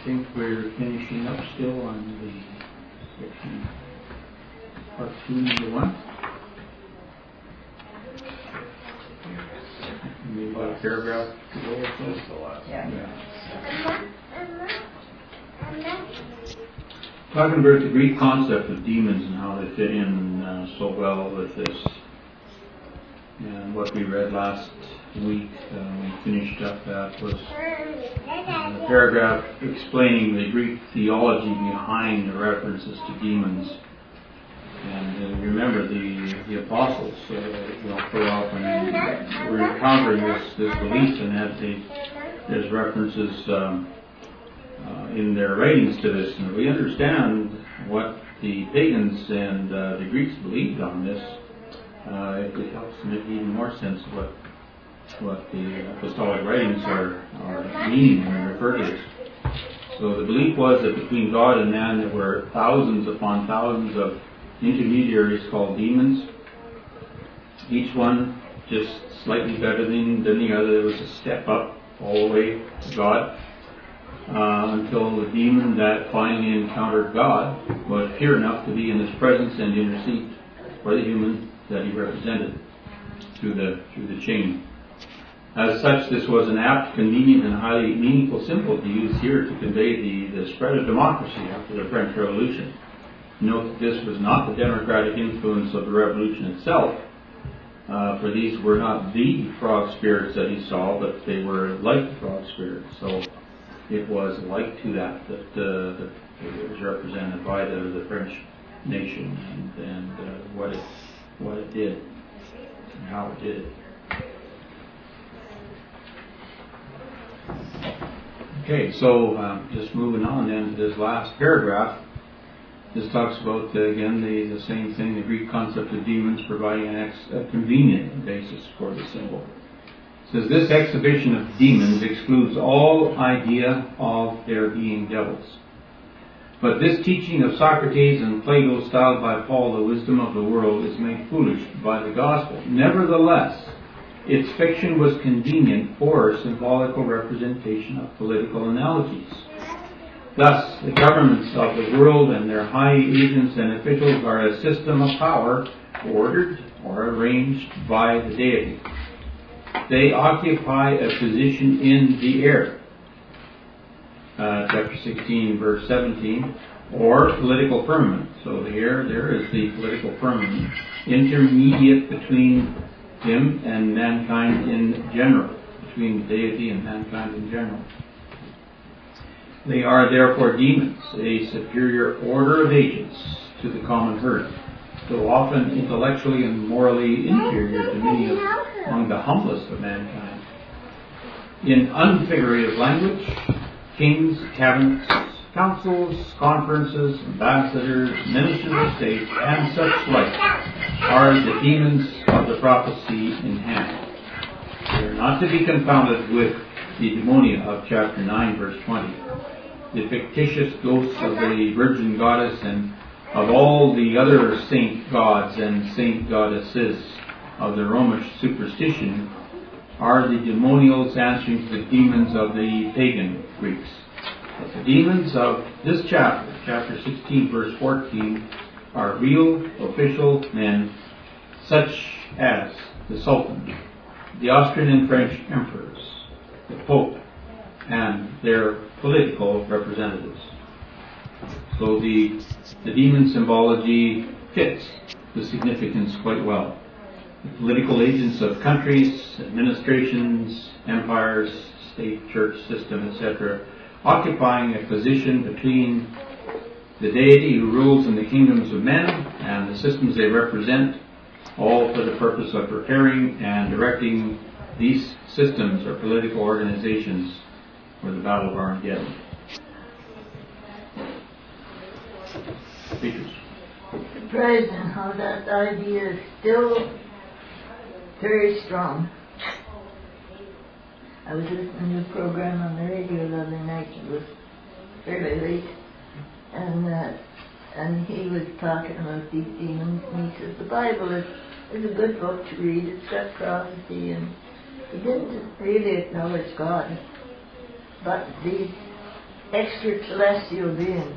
think we're finishing up still on the section part 2, number 1. Maybe about a paragraph to go or so. Yeah. Talking about the Greek concept of demons and how they fit in so well with this. And what we read last week, we finished up that was a paragraph explaining the Greek theology behind the references to demons. And remember, the apostles, quite often we're encountering this belief, and that there's references in their writings to this. And we understand what the pagans and the Greeks believed on this. It helps to make even more sense of what the apostolic writings are meaning when they refer to this. So the belief was that between God and man there were thousands upon thousands of intermediaries called demons, each one just slightly better than the other. There was a step up all the way to God, until the demon that finally encountered God was pure enough to be in His presence and intercede for the human that he represented through the chain. As such, this was an apt, convenient, and highly meaningful symbol to use here to convey the spread of democracy after the French Revolution. Note that this was not the democratic influence of the revolution itself, for these were not the frog spirits that he saw, but they were like the frog spirits. So it was like to that it was represented by the French nation and what it did and how it did it. Okay, so just moving on then to this last paragraph. This talks about, again, the same thing, the Greek concept of demons providing a convenient basis for the symbol. It says, this exhibition of demons excludes all idea of their being devils. But this teaching of Socrates and Plato, styled by Paul the wisdom of the world, is made foolish by the gospel. Nevertheless, its fiction was convenient for symbolical representation of political analogies. Thus, the governments of the world and their high agents and officials are a system of power ordered or arranged by the deity. They occupy a position in the air. Chapter 16, verse 17, or political firmament. So here, there is the political firmament, intermediate between him and mankind in general, between the deity and mankind in general. They are therefore demons, a superior order of agents to the common herd, though often intellectually and morally inferior to many among the humblest of mankind. In unfigurative language, kings, cabinets, councils, conferences, ambassadors, ministers of state, and such like are the demons of the prophecy in hand. They are not to be confounded with the demonia of chapter 9, verse 20. The fictitious ghosts of the virgin goddess and of all the other saint gods and saint goddesses of the Romish superstition are the demonials answering to the demons of the pagan Greeks. But the demons of this chapter, chapter 16, verse 14, are real official men such as the Sultan, the Austrian and French emperors, the Pope, and their political representatives. So the demon symbology fits the significance quite well. The political agents of countries, administrations, empires, state, church system, etc., occupying a position between the deity who rules in the kingdoms of men and the systems they represent, all for the purpose of preparing and directing these systems or political organizations for the Battle of Armageddon. Speakers. Surprising how that idea is still very strong. I was listening to a program on the radio the other night. It was fairly late, and he was talking about these demons, and he says the Bible is a good book to read. It's got prophecy, and he didn't really acknowledge God. But these extraterrestrial beings.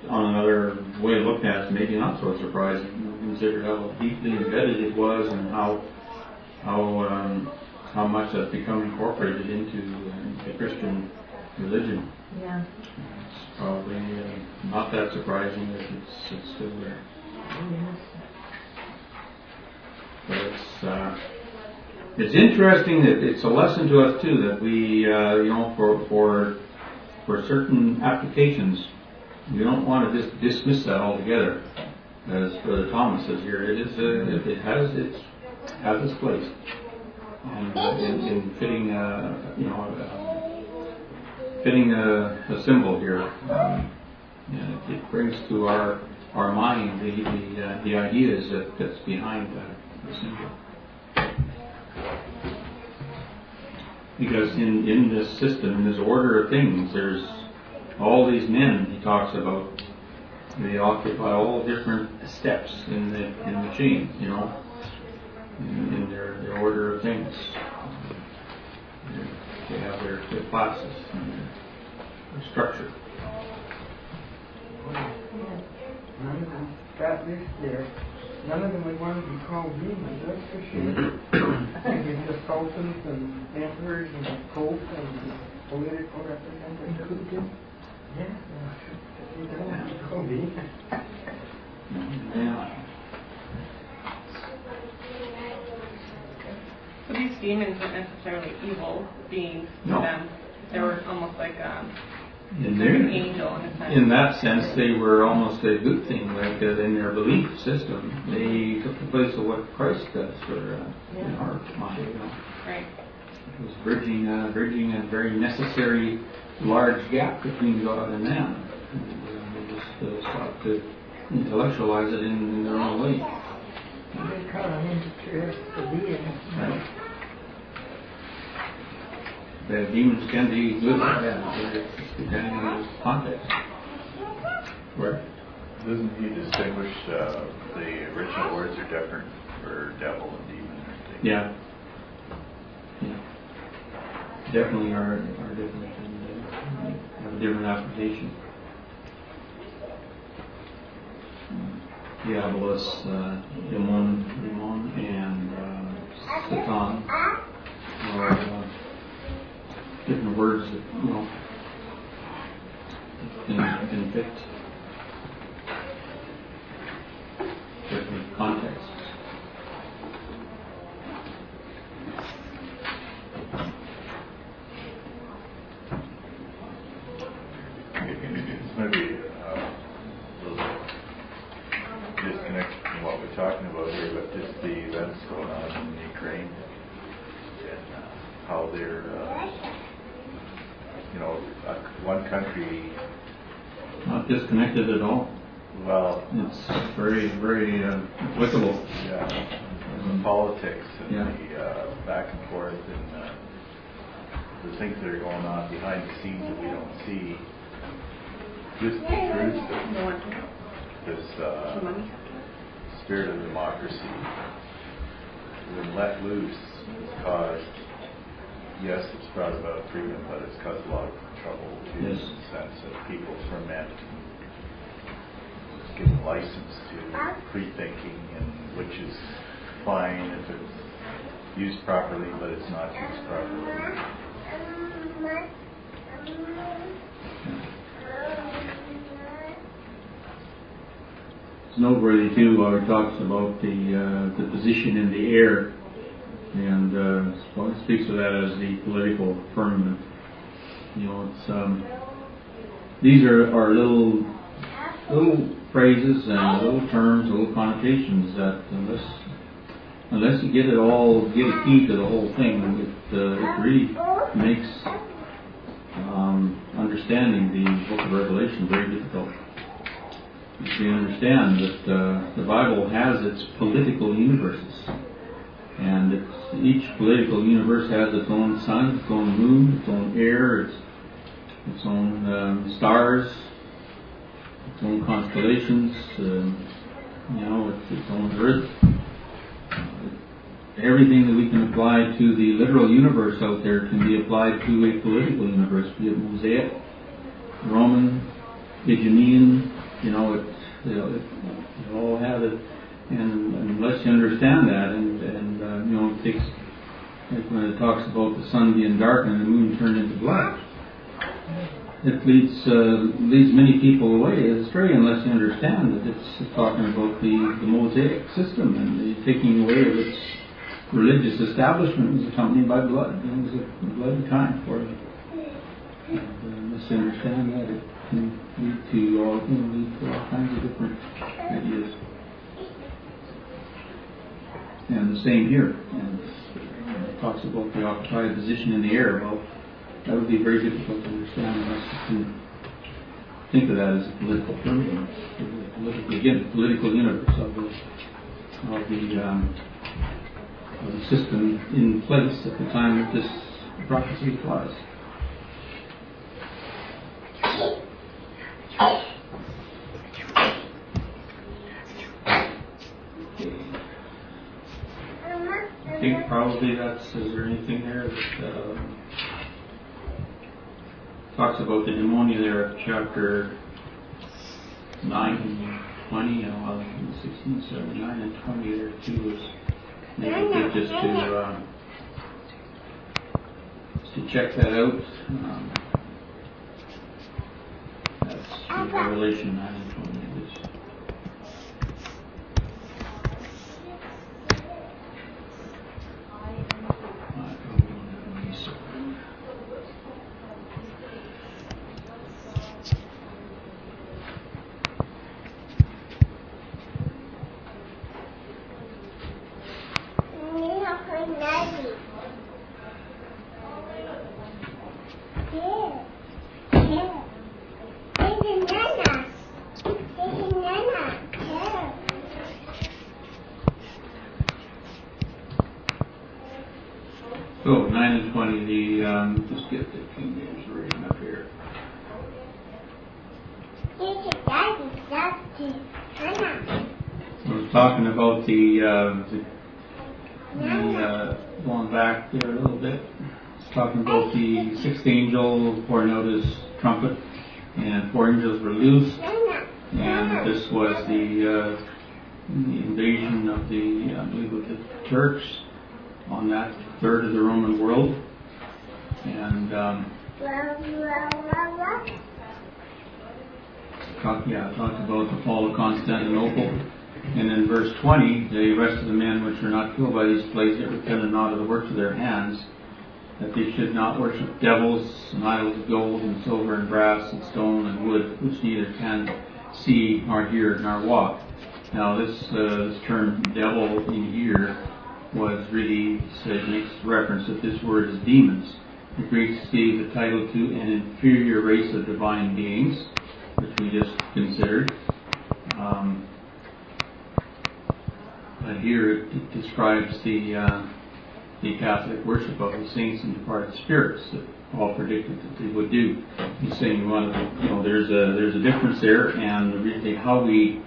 On another way of looking at it, maybe not so surprising. Consider how deeply embedded it was, and how much that's become incorporated into the Christian religion. Yeah. It's probably not that surprising that it's still there. Yes. But it's interesting that it's a lesson to us too, that we for certain applications, we don't want to just dismiss that altogether. As Brother Thomas says here, it has its place, and in fitting a symbol here, it brings to our mind the ideas that's behind the symbol. Because in this system, in this order of things, there's all these men he talks about. They occupy all different steps in the chain, in their order of things. They have their classes and their structure. None of them got this there. None of them would want to be called demons, that's for sure. It's the sultans and emperors and the popes and the political representatives. Yeah, they don't want to be called demons. Yeah. So these demons weren't necessarily evil beings to No. them. They were almost like an In angel in a sense. In that sense, they were almost a good thing. Like in their belief system, they took the place of what Christ does for in our mind. Right. It was bridging a very necessary large gap between God and man. And they just sought to intellectualize it in their own way. They call them interterrestrial beings. Right. The demons can be good or bad, depending on the context. Right. Doesn't he distinguish the original words are different for devil and demon? Yeah. Definitely are different and have a different application. Diabolus, Demon, and Satan are different words that can fit different contexts. This might be a little disconnected from what we're talking about here, but just the events going on in Ukraine and how they're, one country. Not disconnected at all. Well, It's very, very applicable. yeah, the politics and Yeah. the back and forth and the things that are going on behind the scenes that we don't see. Just the truth that No one this money. spirit of democracy, when let loose, has caused, yes, it's brought about freedom, but it's caused a lot of trouble too, Yes. in the sense of people ferment, given license to free-thinking, and which is fine if it's used properly, but it's not used properly. It's noteworthy too how he talks about the position in the air, and he speaks of that as the political firmament. It's these are little phrases and little terms, little connotations that unless you get a key to the whole thing, it really makes understanding the Book of Revelation very difficult. You understand that the Bible has its political universes, and each political universe has its own sun, its own moon, its own air, its own stars, its own constellations, its own earth. everything that we can apply to the literal universe out there can be applied to a political universe, be it Mosaic, Roman, Pygmalion, it all have it. And unless you understand that, it takes, like when it talks about the sun being dark and the moon turned into blood, it leads many people away astray unless you understand that it's talking about the Mosaic system and the taking away of its religious establishment was accompanied by blood. It was a bloody time for them. And unless you understand that, it can lead to all kinds of different ideas. And the same here. And it talks about the occupied position in the air. Well, that would be very difficult to understand unless you can think of that as a political firmament, political universe of the system in place at the time that this prophecy applies. I think probably is there anything there that talks about the pneumonia there at chapter 9 and 20, 16, 7, 9 and 20 there too is maybe good just to check that out. That's Revelation 9 and 20 it is. So 9 and 20, just get the King James version up here. I was talking about the going back there a little bit. It's talking about the sixth angel pouring out his trumpet, and 4 angels were loosed, and this was the invasion of I believe of the Turks on that third of the Roman world, and talked about the fall of Constantinople. And in verse 20, the rest of the men which were not killed by these plagues that repented not of the works of their hands, that they should not worship devils and idols of gold and silver and brass and stone and wood, which neither can see nor hear nor walk. Now this term devil in here was really, it makes reference that this word is demons. The Greeks gave the title to an inferior race of divine beings, which we just considered. But here it describes the Catholic worship of the saints and departed spirits that Paul predicted that they would do. He's saying, well, there's a difference there, and really how we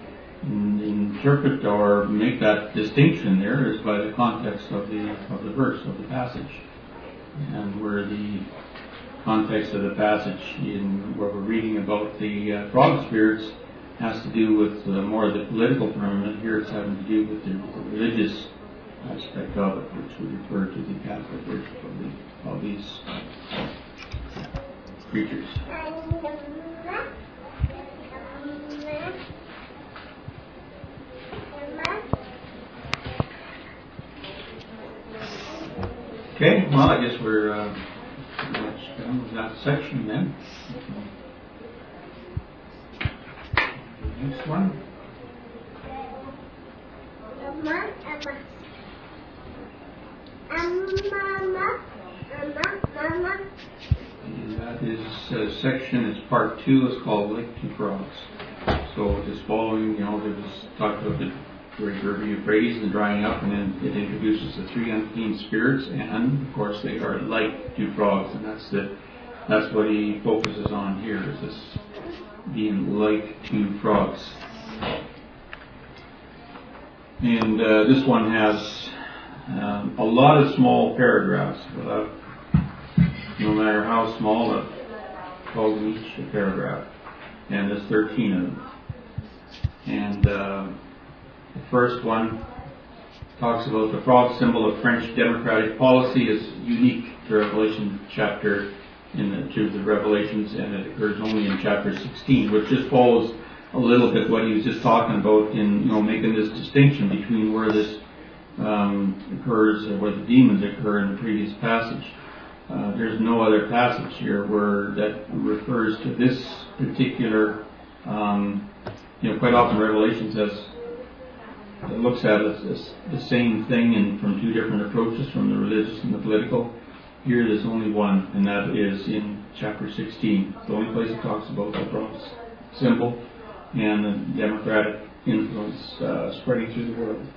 interpret or make that distinction there is by the context of the verse, of the passage, and where the context of the passage in where we're reading about the frog spirits has to do with more of the political firmament. Here it's having to do with the religious aspect of it, which would refer to the Catholic worship of these creatures. Okay, well, I guess we're pretty much done with that section then. Next one. And that is section, it's part 2, it's called Lake to Frogs. So just following, there was talked about the River of Euphrates and drying up, and then it introduces the 3 unclean spirits, and of course they are like to frogs, and that's what he focuses on here, is this being like to frogs. And this one has A lot of small paragraphs, without, no matter how small, 12 each a paragraph, and there's 13 of them. And the first one talks about the frog symbol of French democratic policy is unique to Revelation chapter to the Revelations, and it occurs only in chapter 16, which just follows a little bit what he was just talking about in making this distinction between where this occurs or where the demons occur in the previous passage. There's no other passage here that refers to this particular. Quite often Revelation looks at it as the same thing and from two different approaches, from the religious and the political. Here there's only one, and that is in chapter 16. The only place it talks about the frog symbol and the democratic influence spreading through the world.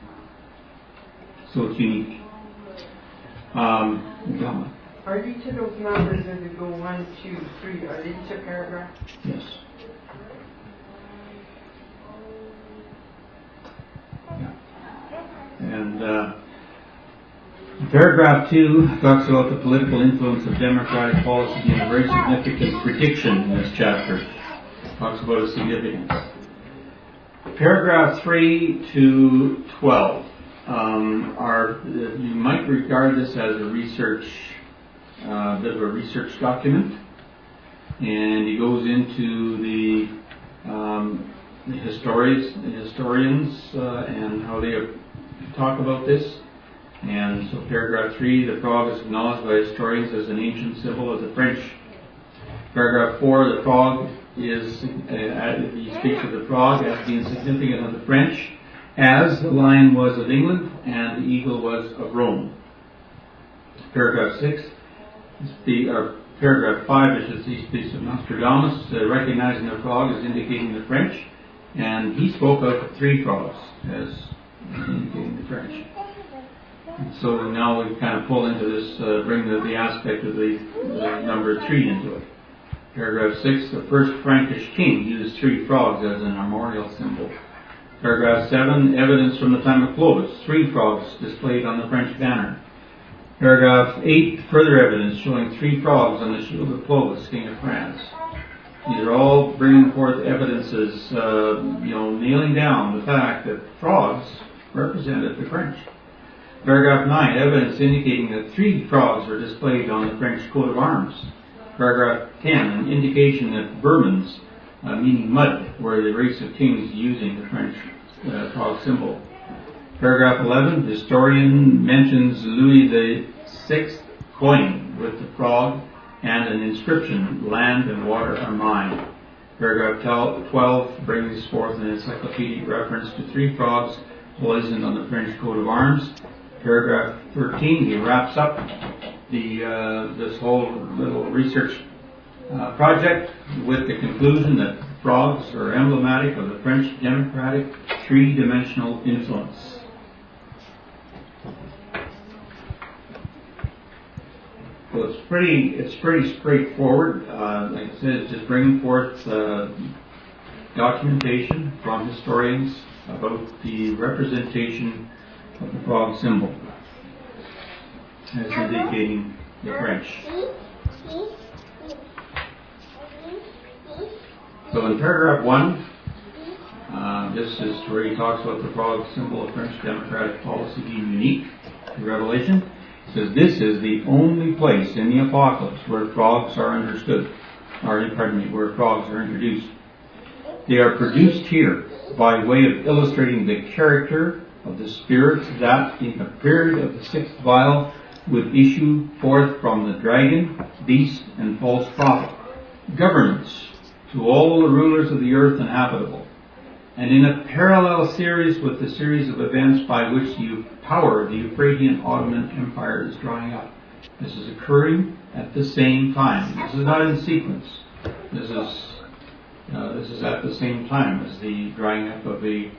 So it's unique. Are each of those numbers as they go 1, 2, 3, are they each a paragraph? Yes. Yeah. And paragraph 2 talks about the political influence of democratic policy being a very significant prediction in this chapter. It talks about its significance. Paragraph 3 to 12 you might regard this as a research, bit of a research document, and he goes into the historians and how they talk about this. And so paragraph 3, the frog is acknowledged by historians as an ancient symbol of the French. Paragraph 4, the frog is, he speaks of the frog as being significant of the French, as the lion was of England and the eagle was of Rome. Paragraph 6, paragraph 5, he speaks of Nostradamus, recognizing the frog as indicating the French, and he spoke of 3 frogs as indicating the French. And so now we kind of pull into this, bring the aspect of the number 3 into it. Paragraph 6, the first Frankish king used 3 frogs as an armorial symbol. Paragraph 7, evidence from the time of Clovis, 3 frogs displayed on the French banner. Paragraph 8, further evidence showing 3 frogs on the shield of Clovis, king of France. These are all bringing forth evidences, nailing down the fact that frogs represented the French. Paragraph 9, evidence indicating that 3 frogs were displayed on the French coat of arms. Paragraph 10, an indication that Burmans, meaning mud, were the race of kings using the French frog symbol. Paragraph 11, historian mentions Louis VI coin with the frog and an inscription, land and water are mine. Paragraph 12 brings forth an encyclopedic reference to 3 frogs blazoned on the French coat of arms. Paragraph 13, he wraps up this whole little research project with the conclusion that frogs are emblematic of the French democratic 3-dimensional influence. So it's pretty straightforward. Like I said, it's just bringing forth documentation from historians about the representation of the frog symbol as indicating the French. So in paragraph 1, this is where he talks about the frog symbol of French democratic policy being unique to Revelation. He says this is the only place in the Apocalypse where frogs are where frogs are introduced. They are produced here by way of illustrating the character of the spirits that, in the period of the 6th vial, would issue forth from the dragon, beast, and false prophet, governments to all the rulers of the earth and habitable, and in a parallel series with the series of events by which the power of the Euphratean Ottoman Empire is drying up. This is occurring at the same time. This is not in sequence. This is at the same time as the drying up of the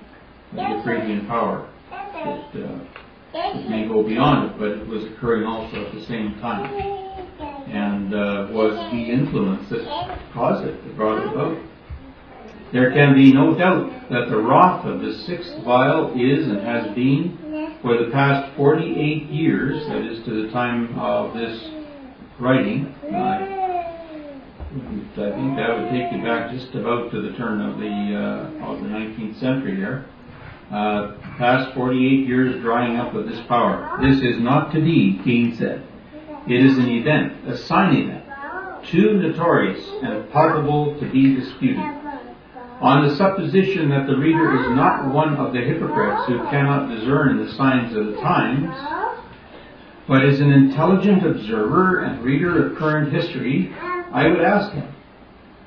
Euphratean power. It may go beyond it, but it was occurring also at the same time, and was the influence that caused it, that brought it about. There can be no doubt that the wrath of the 6th vial is and has been for the past 48 years, that is to the time of this writing, I think that would take you back just about to the turn of the 19th century there. Past 48 years drying up of this power. This is not to be gainsaid. It is an event, a sign event, too notorious and palpable to be disputed. On the supposition that the reader is not one of the hypocrites who cannot discern the signs of the times, but is an intelligent observer and reader of current history, I would ask him,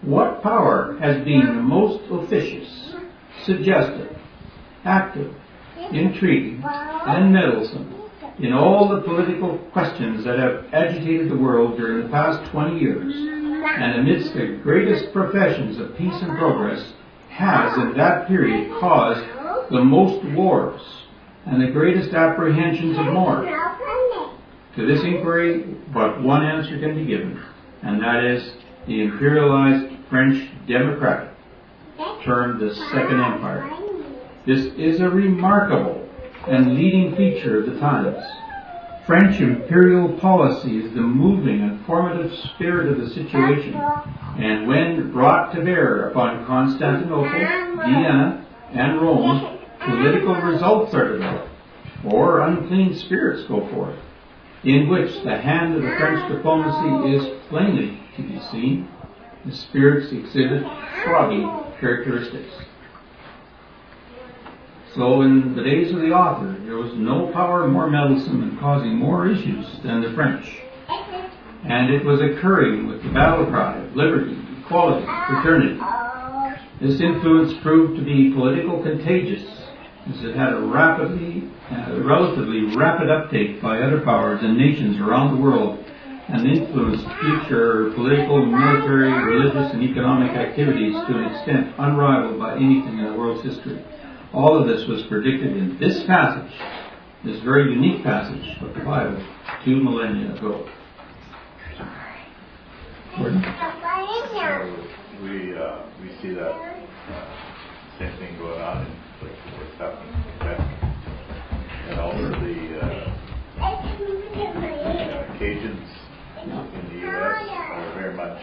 what power has been the most officious, suggestive, active, intriguing, and meddlesome in all the political questions that have agitated the world during the past 20 years, and amidst the greatest professions of peace and progress, has in that period caused the most wars and the greatest apprehensions of more? To this inquiry, but one answer can be given, and that is the imperialized French democratic, termed the Second Empire. This is a remarkable and leading feature of the times. French imperial policy is the moving and formative spirit of the situation, and when brought to bear upon Constantinople, Vienna, and Rome, political results are developed, or unclean spirits go forth, in which the hand of the French diplomacy is plainly to be seen. The spirits exhibit froggy characteristics. So in the days of the author, there was no power more meddlesome and causing more issues than the French. And it was occurring with the battle cry of liberty, equality, fraternity. This influence proved to be political contagious, as it had a relatively rapid uptake by other powers and nations around the world, and influenced future political, military, religious, and economic activities to an extent unrivaled by anything in the world's history. All of this was predicted in this passage, this very unique passage of the Bible, 2 millennia ago. Gordon? So we see that same thing going on in what's happening in Quebec, and all of the Cajuns in the U.S. are very much,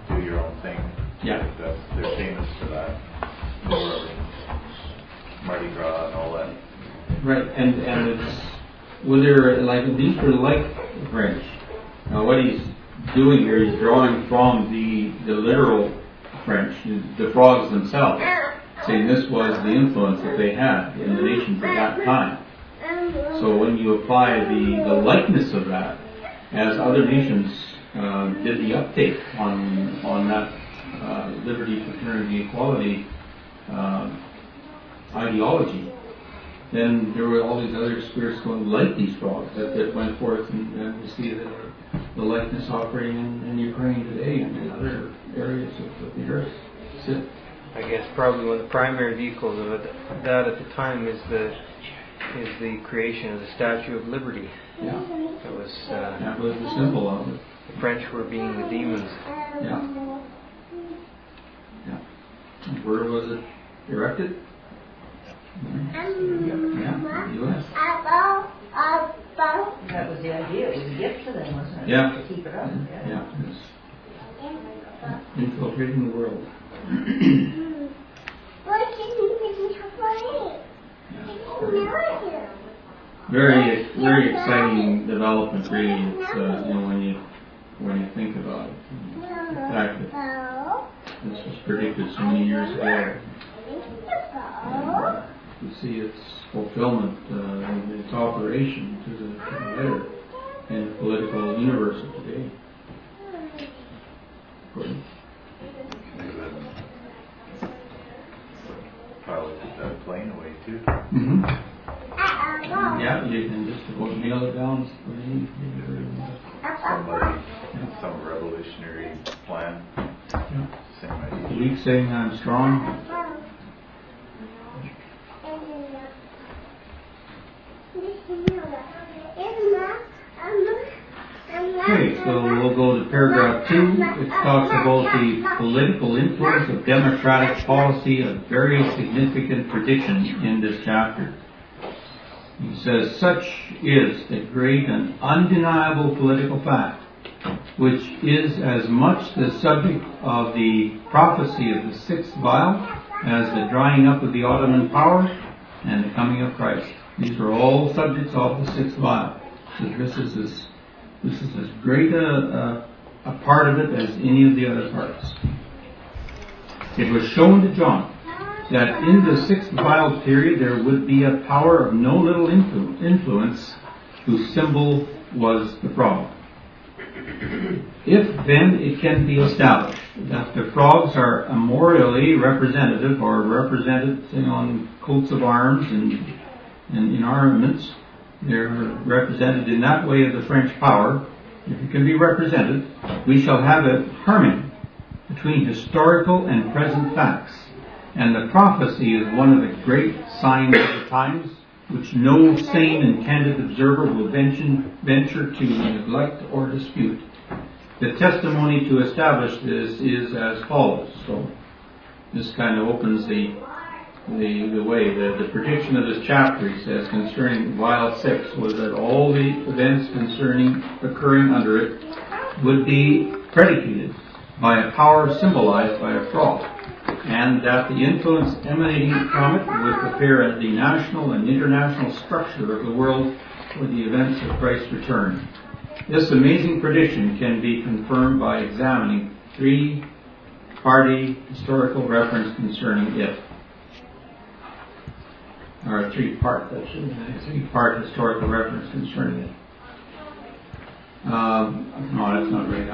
do your own thing. Yeah. They're famous for that. Or Mardi Gras and all that. Right, and it's, these were like the French. Now what he's doing here is drawing from the literal French, the frogs themselves, saying this was the influence that they had in the nations at that time. So when you apply the likeness of that, as other nations did the uptake on that liberty, fraternity, equality ideology, then there were all these other spirits going like these frogs that went forth, and we see the likeness operating in Ukraine today and in other areas of the earth. So, I guess probably one of the primary vehicles of that at the time is the creation of the Statue of Liberty. Yeah. It was that was the symbol of it. the French were being the demons. Yeah. Yeah. And where was it erected? Yeah, U.S. That was the idea. It was a gift to them, wasn't it? Yeah. To keep it up. Yeah. It's infiltrating the world. Very, very exciting development, really. It's, when you think about it, the fact that this was predicted so many years ago. You see its fulfillment and its operation to the letter in the political universe of today. Gordon? Piloted that plane away too. Mm-hmm. Yeah, you can just about nail it down. Somebody, some revolutionary plan. Yeah. Same idea. Weak saying I'm strong. Okay, so we'll go to paragraph 2. It talks about the political influence of democratic policy, a very significant prediction in this chapter. He says, such is the great and undeniable political fact, which is as much the subject of the prophecy of the sixth vial as the drying up of the Ottoman power and the coming of Christ. These are all subjects of the sixth vial. So this is as great a part of it as any of the other parts. It was shown to John that in the sixth vial period there would be a power of no little influence whose symbol was the frog. If then it can be established that the frogs are immemorially representative or represented on coats of arms and in armaments, they're represented in that way of the French power. If it can be represented, we shall have a harmony between historical and present facts. And the prophecy is one of the great signs of the times, which no sane and candid observer will venture to neglect or dispute. The testimony to establish this is as follows. So this kind of opens the way. The prediction of this chapter, he says, concerning vial 6 was that all the events occurring under it would be predicated by a power symbolized by a frog, and that the influence emanating from it would prepare the national and international structure of the world for the events of Christ's return. This amazing prediction can be confirmed by examining three-party historical reference concerning it. Or a three-part historical reference concerning it. No, that's not right.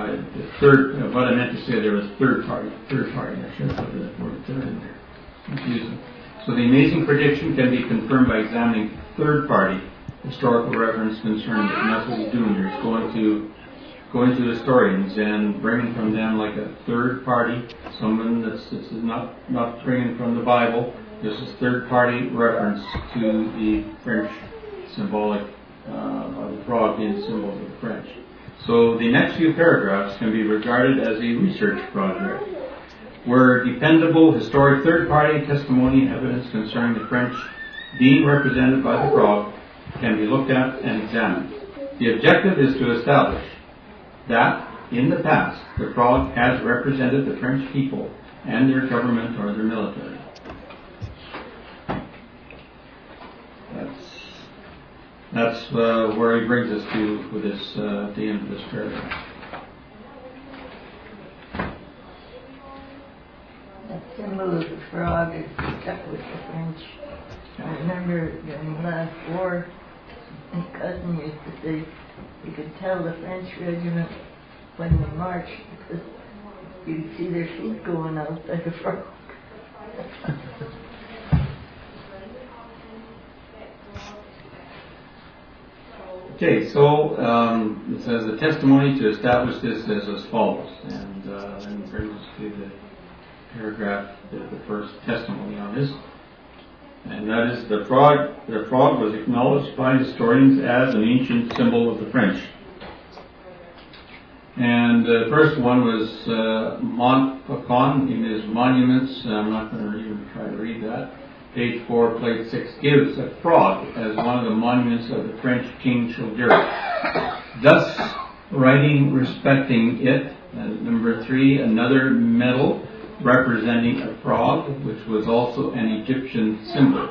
What I meant to say there was third party. I should have put the word third in there. Confusing. So the amazing prediction can be confirmed by examining third party historical reference concerning it. And that's what he's doing here. He's going to historians and bringing from them like a third party, someone that's not bringing from the Bible. This is third party reference to the French symbolic of the frog being the symbol of the French. So the next few paragraphs can be regarded as a research project, where dependable historic third-party testimony and evidence concerning the French being represented by the frog can be looked at and examined. The objective is to establish that, in the past, the frog has represented the French people and their government or their military. That's where he brings us to with this at the end of this paragraph. That symbol of the frog is stuck with the French. I remember during the last war, my cousin used to say you could tell the French regiment when they marched because you could see their feet going out like a frog. Okay, so it says the testimony to establish this is as follows, and then brings us to the paragraph, the first testimony on this, and that is the frog was acknowledged by historians as an ancient symbol of the French. And the first one was Montfaucon in his monuments. I'm not going to even try to read that. Page 4, plate 6 gives a frog as one of the monuments of the French King Childeric. Thus, writing respecting it, number 3, another medal representing a frog, which was also an Egyptian symbol.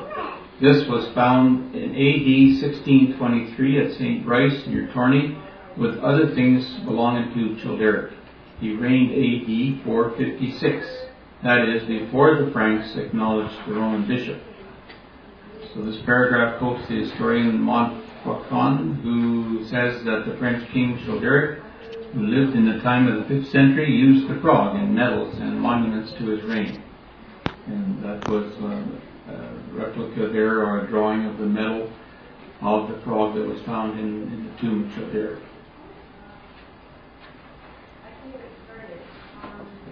This was found in AD 1623 at St. Brice near Tournai, with other things belonging to Childeric. He reigned AD 456. That is, before the Franks acknowledged the Roman bishop. So this paragraph quotes the historian Montfaucon, who says that the French king Childeric, who lived in the time of the 5th century, used the frog in medals and monuments to his reign. And that was a replica there, or a drawing of the medal of the frog that was found in the tomb of Childeric.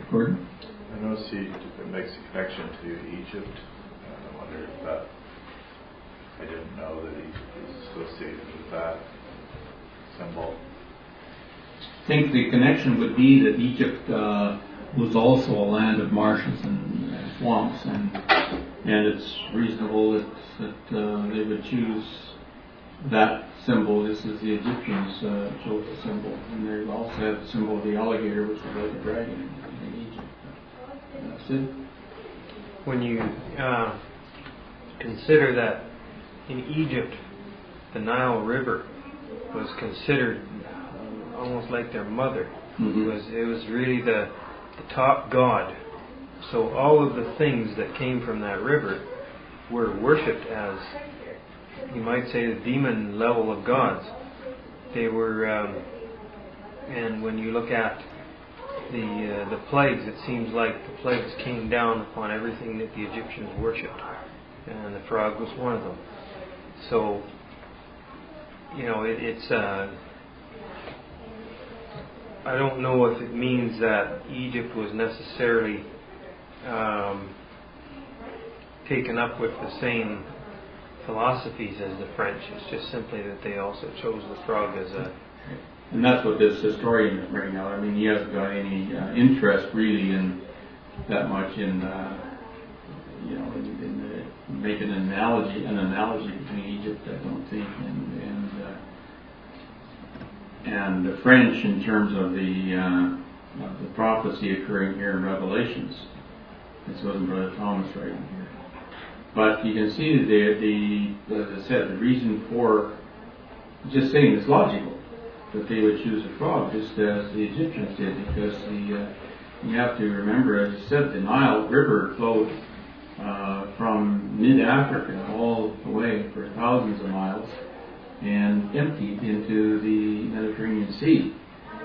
Gordon? I notice it makes a connection to Egypt. I wonder if that, I didn't know that Egypt was associated with that symbol. think the connection would be that Egypt was also a land of marshes and swamps, and it's reasonable that they would choose that symbol just as the Egyptians chose the symbol. And they also have the symbol of the alligator, which was like a dragon in Egypt. That's it. When you consider that in Egypt, the Nile River was considered almost like their mother. Mm-hmm. It was really the top god. So all of the things that came from that river were worshipped as, you might say, the demon level of gods. They were, and when you look at the plagues, it seems like the plagues came down upon everything that the Egyptians worshipped, and the frog was one of them. So, it's I don't know if it means that Egypt was necessarily taken up with the same philosophies as the French. It's just simply that they also chose the frog as a... And that's what this historian is bringing out. I mean, he hasn't got any interest really in that much in making an analogy between Egypt, I don't think, and the French in terms of the prophecy occurring here in Revelations. This wasn't Brother Thomas writing here. But you can see that as I said, the reason for just saying it's logical that they would choose a frog, just as the Egyptians did, because you have to remember, as I said, the Nile River flowed from mid-Africa all the way for thousands of miles and emptied into the Mediterranean Sea.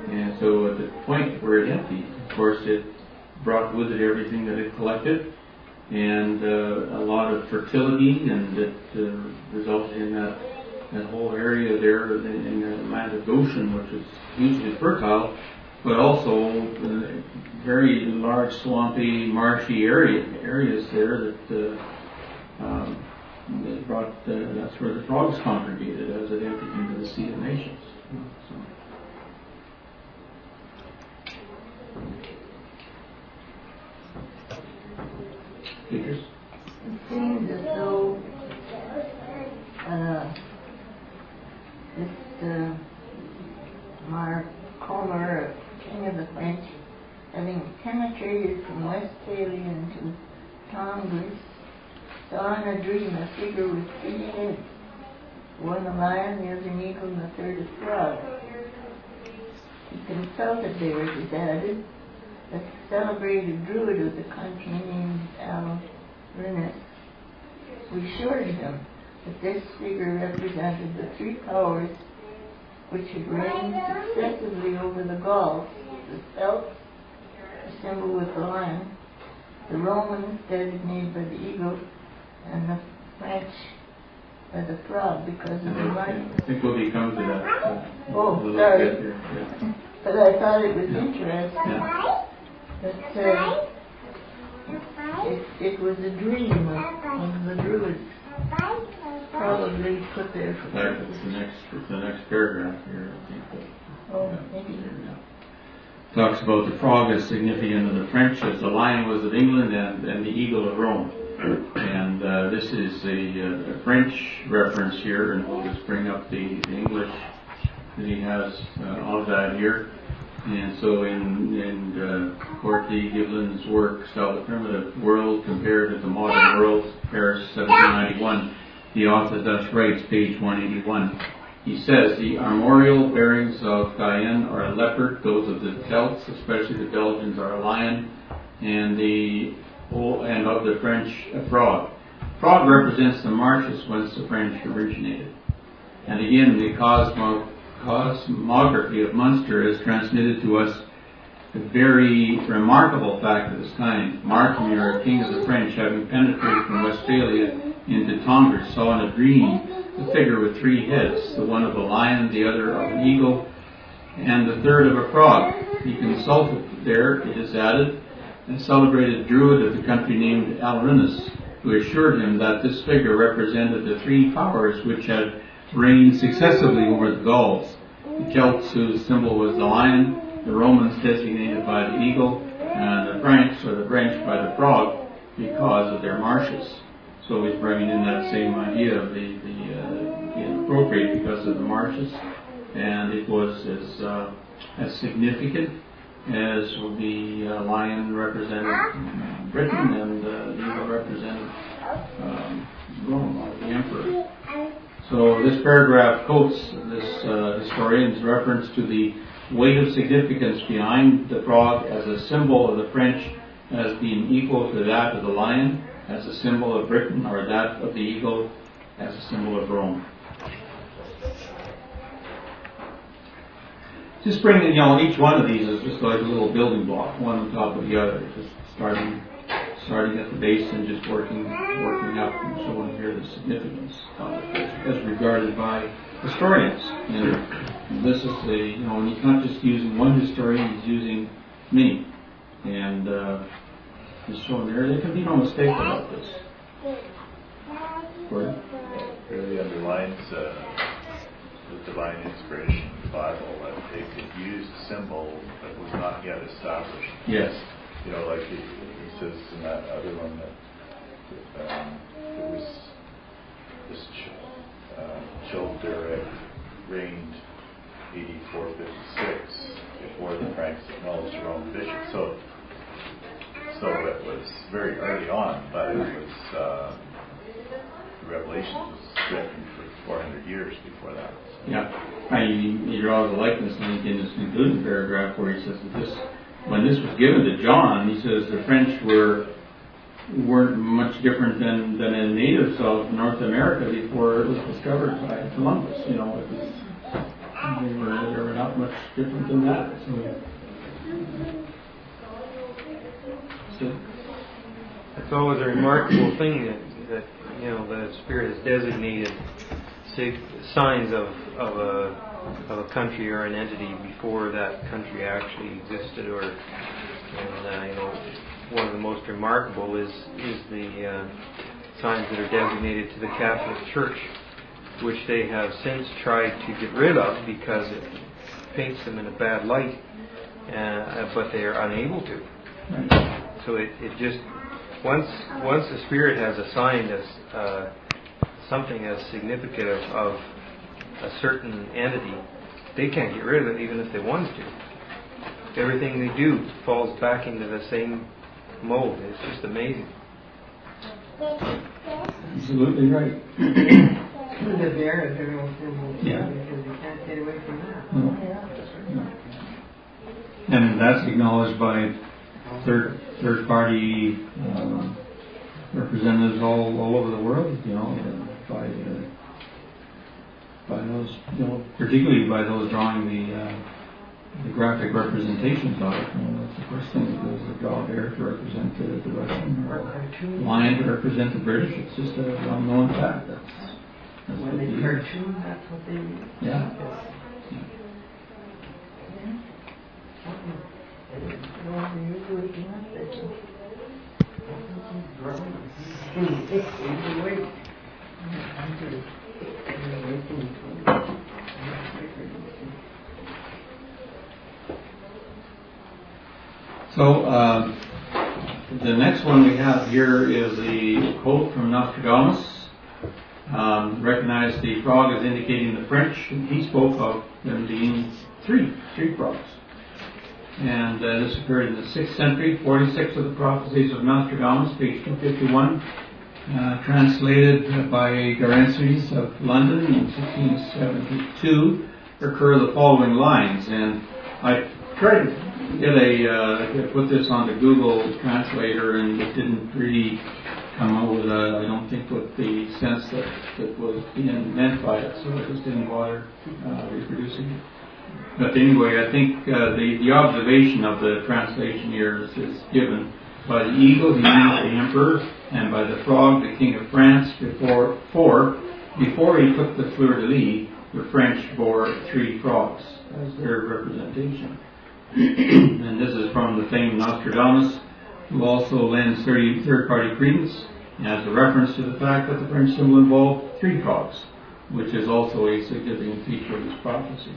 And so at the point where it emptied, of course, it brought with it everything that it collected, and a lot of fertility, and it resulted in that whole area there in the land of Goshen, which was hugely fertile, but also very large, swampy, marshy areas there that brought. That's where the frogs congregated as it emptied into the Sea of Nations. Speakers? It seems as though this Comer, king of the French, having penetrated from Westphalia into Tonga, saw in a dream a figure with 3 heads, one a lion, the other an eagle, and the third a frog. He consulted there, it is added, a celebrated druid of the country named Al-Rinis, who assured him that this figure represented the 3 powers which had reigned successively over the Gauls: the Celts, the symbol with the lion, the Romans, designated by the eagle, and the French by the frog because of the lion. I think we'll be coming to that. Oh, sorry. Yeah. But I thought it was interesting that it was a dream of the druids, probably put there for purpose. It's the next paragraph here, I think. Oh, maybe. Talks about the frog as significant of the French as the lion was of England and the eagle of Rome. And this is a French reference here, and we'll just bring up the English that he has of that here. And so in Corty Giblin's work, How the Primitive World Compared to the Modern World, Paris, 1791, the author thus writes, page 181. He says, the armorial bearings of Guyenne are a leopard, those of the Celts, especially the Belgians, are a lion, and of the French, a frog. Frog represents the marshes whence the French originated. And again, the cosmography of Munster has transmitted to us a very remarkable fact of this kind. Markham, king of the French, having penetrated from Westphalia into Tongres, saw in a dream a figure with 3 heads, the one of a lion, the other of an eagle, and the third of a frog. He consulted there, it is added, a celebrated druid of the country named Al-Rinis, who assured him that this figure represented the 3 powers which had reigned successively over the Gauls, the Celts whose symbol was the lion, the Romans designated by the eagle, and the French by the frog because of their marshes. So he's bringing in that same idea of the inappropriate because of the marshes, and it was as significant as the lion represented Britain and the eagle represented Rome, or the emperor. So this paragraph quotes this historian's reference to the weight of significance behind the frog as a symbol of the French as being equal to that of the lion as a symbol of Britain, or that of the eagle as a symbol of Rome. Just bringing, each one of these is just like a little building block, one on top of the other, just starting at the base and just working up and showing here the significance of it as regarded by historians. And this is and he's not just using one historian, he's using many. And he's showing there can be no mistake about this. It really underlines the divine inspiration of the Bible, that they could use a symbol that was not yet established. Yes. Like he says in that other one that it was this Childeric reigned 8456 before the Franks acknowledged their own bishop. So it was very early on, but it was the Revelation was written for 400 years before that. Yeah, he draws a likeness in this concluding paragraph where he says that when this was given to John, he says the French weren't much different than the natives of North America before it was discovered by Columbus. They were not much different than that. So it's always a remarkable thing that the Spirit has designated signs of a country or an entity before that country actually existed, one of the most remarkable is the signs that are designated to the Catholic Church, which they have since tried to get rid of because it paints them in a bad light, but they are unable to. So it just once the Spirit has assigned us something as significant of a certain entity, they can't get rid of it even if they wanted to. Everything they do falls back into the same mold. It's just amazing. Absolutely right. The bear is their own symbol, because you can't get away from that. No. And that's acknowledged by third party representatives all over the world, by those, particularly by those drawing the graphic representations of it. That's the first thing they do, is they draw a bear to represent the Russian, or lion to represent the British. It's just a well-known fact. That's when they cartoon, that's what they use. Yeah. So the next one we have here is the quote from Nostradamus. Recognize the frog as indicating the French. He spoke of them being three frogs. And this occurred in the 6th century, 46 of the prophecies of Nostradamus, page 251, translated by Garenses of London in 1672, occur the following lines. And I tried to put this onto Google Translator, and it didn't really come out with I don't think with the sense that was being meant by it, so I just didn't bother reproducing it. But anyway, I think the observation of the translation here is given by the eagle, he means the emperor, and by the frog, the king of France. Before he took the fleur-de-lis, the French bore 3 frogs as their representation. And this is from the famed Nostradamus, who also lends third-party credence as a reference to the fact that the French symbol involved 3 frogs, which is also a significant feature of this prophecy.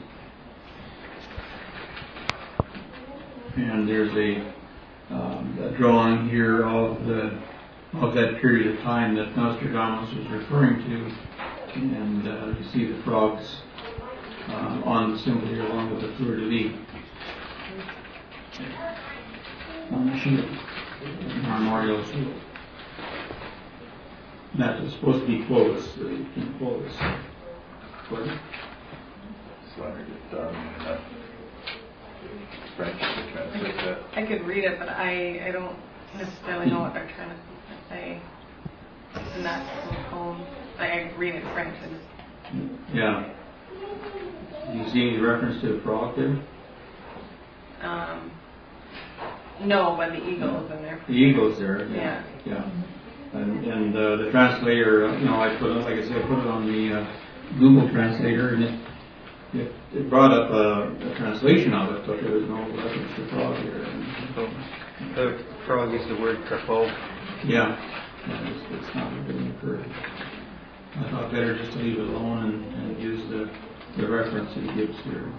And there's a drawing here of that period of time that Nostradamus was referring to, and you see the frogs on the symbol here along with the fleur de lis on the shield, the armorial shield. That was supposed to be Clovis, King Clovis. Pardon? So I heard it French to translate that. I could read it, but I don't necessarily know what they're trying to say in that poem. I read it in French. Yeah. Do you see any reference to a frog there? No, but the eagle is in there. The eagle's there. Yeah. Yeah. And the translator, I put it, like I said, I put it on the Google Translator, and it brought up a translation of it, but there was no reference to frog here. The frog is the word trapot. Yeah. It's not really occurred. I thought better just to leave it alone and use the reference he gives here.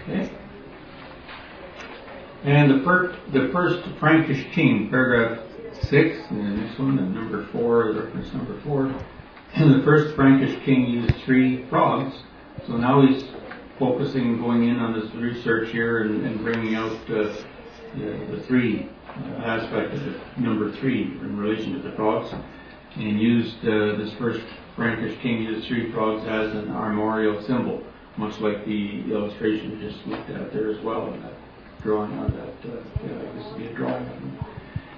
Okay. And the first Frankish king, paragraph 6, and the next one, and number 4, the reference number 4. And the first Frankish king used 3 frogs. So now he's focusing, going in on this research here and bringing out the 3 aspect of the number 3 in relation to the frogs. And used this first Frankish king used 3 frogs as an armorial symbol, much like the illustration we just looked at there as well, in that drawing on that. This would be a drawing of them.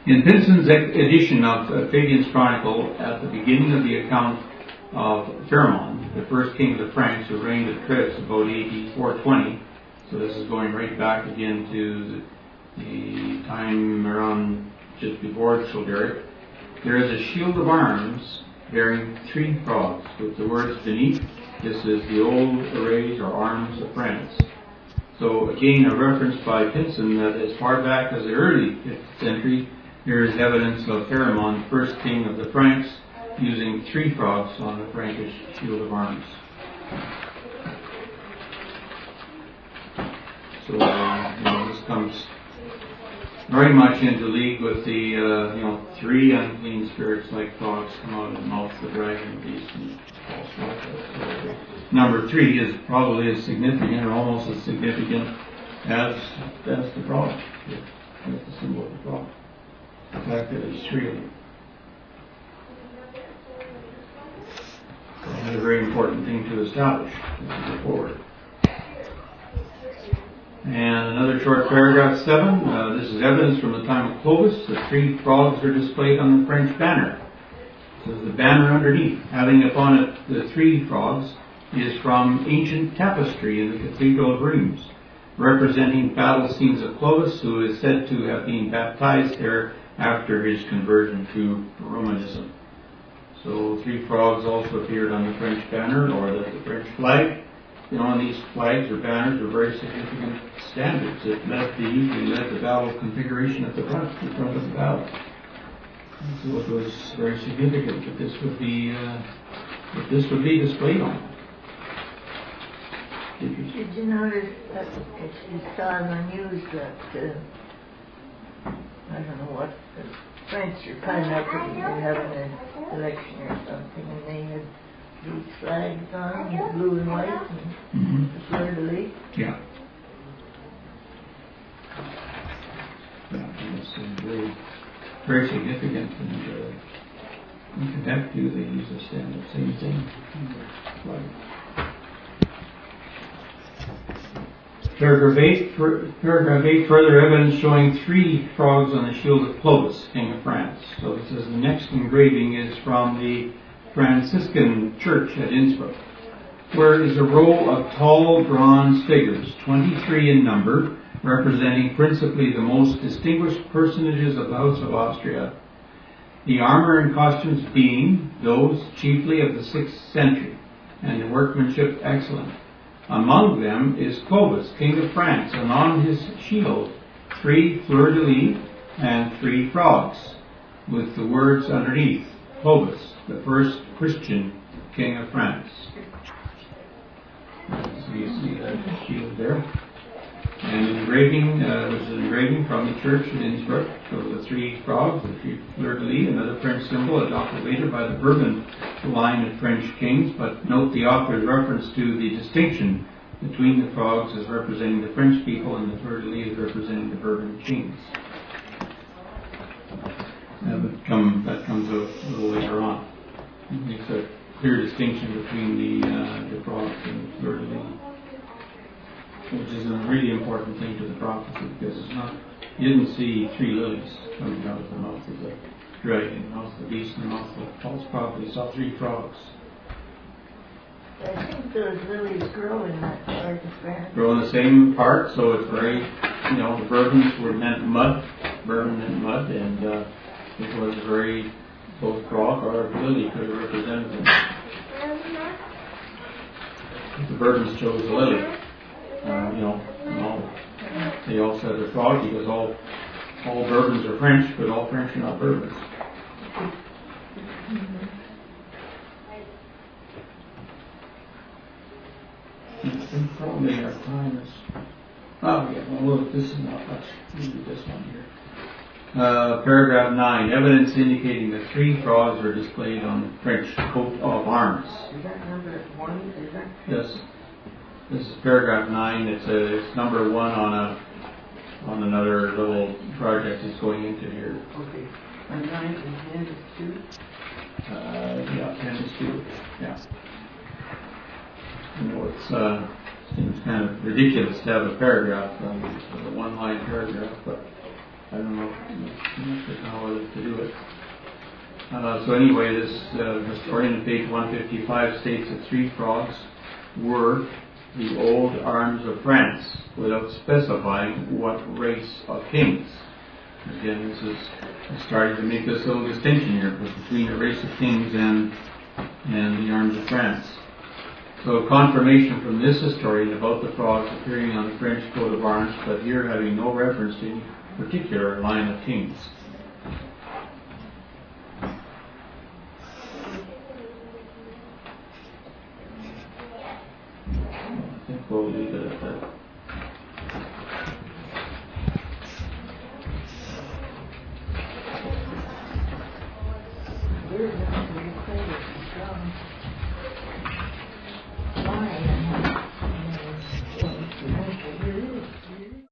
In Pinson's edition of Fabian's Chronicle, at the beginning of the account of Pharamond, the first king of the Franks, who reigned at Treves about AD 420, so this is going right back again to the time around just before Childeric, there is a shield of arms bearing 3 frogs with the words beneath, "This is the old arrays or arms of France." So again, a reference by Pinson that as far back as the early 5th century, there is evidence of Pharamond, first king of the Franks, using 3 frogs on the Frankish shield of arms. So, this comes very much into league with the, 3 unclean spirits like frogs come out of the mouth of the dragon, beast, and false prophet. So, number 3 is probably as significant, or almost as significant, as the frog. That's the symbol of the frog. The fact that there's 3 of them. That's a very important thing to establish as we go forward. And another short paragraph 7. This is evidence from the time of Clovis. The 3 frogs are displayed on the French banner. It says the banner underneath, having upon it the 3 frogs, is from ancient tapestry in the Cathedral of Reims, representing battle scenes of Clovis, who is said to have been baptized there after his conversion to Romanism. So 3 frogs also appeared on the French banner, or the French flag. On these flags or banners were very significant standards. They usually led the battle configuration at the front of the battle. And so it was very significant that this would be displayed on. Did you notice that if you saw in the news that, I don't know what, the French are kind of having an election or something, and they had these flags on, blue and white, and the fleur de lis? Yeah. Yeah, it's very, very significant, and in Quebec too, they use the same thing. Paragraph 8, further evidence showing 3 frogs on the shield of Clovis, king of France. So it says the next engraving is from the Franciscan church at Innsbruck, where is a row of tall bronze figures, 23 in number, representing principally the most distinguished personages of the House of Austria, the armor and costumes being those chiefly of the 6th century, and the workmanship excellent. Among them is Clovis, king of France, and on his shield 3 fleur de lis and 3 frogs, with the words underneath, Clovis, the first Christian king of France. So you see that shield there. And engraving was an engraving from the church at Innsbruck. So the three frogs, the three fleur-de-lis, another French symbol adopted later by the Bourbon line of French kings. But note the author's reference to the distinction between the frogs as representing the French people and the fleur-de-lis as representing the Bourbon kings. That comes out a little later on. It makes a clear distinction between the frogs and the fleur-de-lis, which is a really important thing to the prophecy, because it's not, you didn't see three lilies coming out of the mouth of the dragon, the mouth of the beast, and the mouth of the false prophet. You saw three frogs. I think those lilies grow in that part of France. Grow in the same part, so it's very, the bourbons were meant mud, bourbon meant mud, and it was very, both frog or lily could have represented them. The bourbons chose the lily. They all said they're frog because all bourbons are French, but all French are not bourbons. Probably our time is. Oh yeah, well this is not much. We'll do this one here. Paragraph 9. Evidence indicating that three frogs are displayed on the French coat of arms. Is that number 1? Is that? Yes. This is paragraph 9. It's number 1 on another little project it's going into here. Okay. And 9 and 10 is 2? Yeah, 10 is 2. Yeah. It's kind of ridiculous to have a paragraph, a one-line paragraph, but I don't know how to do it. So anyway, this historian on page 155 states that three frogs were the old arms of France, without specifying what race of kings. Again, this is starting to make this little distinction here between the race of kings and the arms of France. So confirmation from this historian about the frogs appearing on the French coat of arms, but here having no reference to any particular line of kings. I think we'll leave it at that. We're going to be clear.